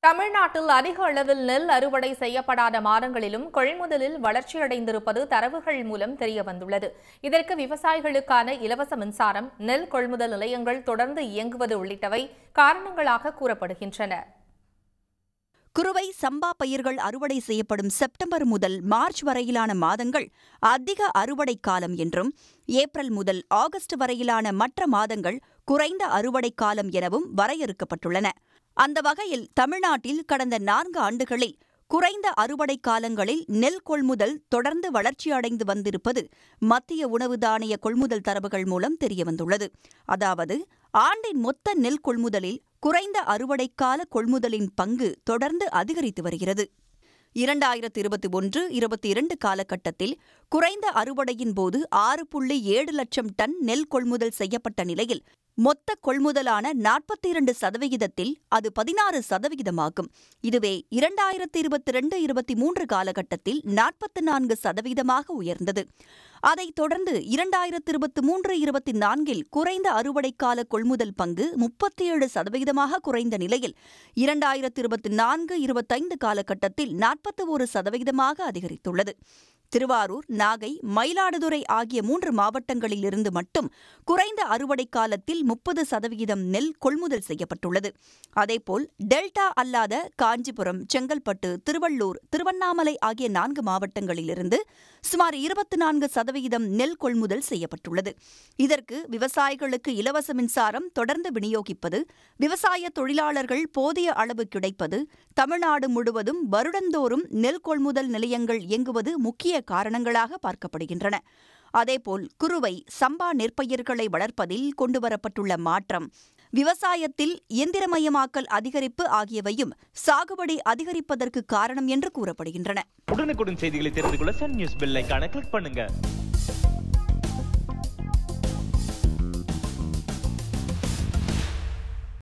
தமிழ்நாட்டில் அதிக அளவில் நெல் அறுவடை செய்யப்படாத மாதங்களிலும் கொள்முதலில் வளர்ச்சியடைந்திருப்பது தரவுகள் மூலம் தெரியவந்துள்ளது. இதற்கு விவசாயிகளுக்கான இலவச மின்சாரம், நெல் கொள்முதல் நிலையங்கள் தொடர்ந்து இயங்குவது உள்ளிட்டவை காரணங்களாக கூறப்படுகின்றன. குறுவை, சம்பா பயிர்கள் அறுவடை செய்யப்படும் செப்டம்பர் முதல் மார்ச் வரையிலான மாதங்கள் அதிக அறுவடை காலம் என்றும், ஏப்ரல் முதல் ஆகஸ்ட் வரையிலான மற்ற மாதங்கள் குறைந்த அறுவடை காலம் எனவும் வரையறுக்கப்பட்டுள்ளன. அந்த வகையில் தமிழ்நாட்டில் கடந்த 4 ஆண்டுகளில் குறைந்த அறுவடை காலங்களில் நெல் கொள்முதல் தொடர்ந்து வளர்ச்சியடைந்து வந்திருப்பது மத்திய உணவு தானிய கொள்முதல் தரவுகள் மூலம் தெரியவந்துள்ளது. அதாவது, ஆண்டின் மொத்த நெல் கொள்முதலில் குறைந்த அறுவடைக்கால கொள்முதலின் பங்கு தொடர்ந்து அதிகரித்து வருகிறது. 2021-22 காலகட்டத்தில் குறைந்த அறுவடையின் போது 6.7 லட்சம் டன் நெல் கொள்முதல் செய்யப்பட்ட நிலையில் மொத்த கொள்முதலான 42%, அது 16%. இதுவே 2022-23 காலகட்டத்தில் 44% உயர்ந்தது. அதைத் தொடர்ந்து 2023-24 குறைந்த அறுவடைக்கால கொள்முதல் பங்கு 37% குறைந்த நிலையில் 2024-25 காலகட்டத்தில் 41% அதிகரித்துள்ளது. திருவாரூர், நாகை, மயிலாடுதுறை ஆகிய 3 மாவட்டங்களிலிருந்து மட்டும் குறைந்த அறுவடை காலத்தில் 30% நெல் கொள்முதல் செய்யப்பட்டுள்ளது. அதேபோல் டெல்டா அல்லாத காஞ்சிபுரம், செங்கல்பட்டு, திருவள்ளூர், திருவண்ணாமலை ஆகிய 4 மாவட்டங்களிலிருந்து சுமார் 24% நெல் கொள்முதல் செய்யப்பட்டுள்ளது. இதற்கு விவசாயிகளுக்கு இலவச மின்சாரம் தொடர்ந்து விநியோகிப்பது, விவசாய தொழிலாளர்கள் போதிய அளவு கிடைப்பது, தமிழ்நாடு முழுவதும் வருடந்தோறும் நெல் கொள்முதல் நிலையங்கள் இயங்குவது முக்கிய காரணங்களாக பார்க்கப்படுகின்றன. அதேபோல் குறுவை, சம்பா நெற்பயிர்களை வளர்ப்பதில் கொண்டுவரப்பட்டுள்ள மாற்றம், விவசாயத்தில் இயந்திரமயமாக்கல் அதிகரிப்பு ஆகியவையும் சாகுபடி அதிகரிப்பதற்கு காரணம் என்று கூறப்படுகின்றன. உடனுக்குடன் செய்திகளை தெரிந்து கொள்ள சன் நியூஸ் பெல் ஐகானை கிளிக் பண்ணுங்க.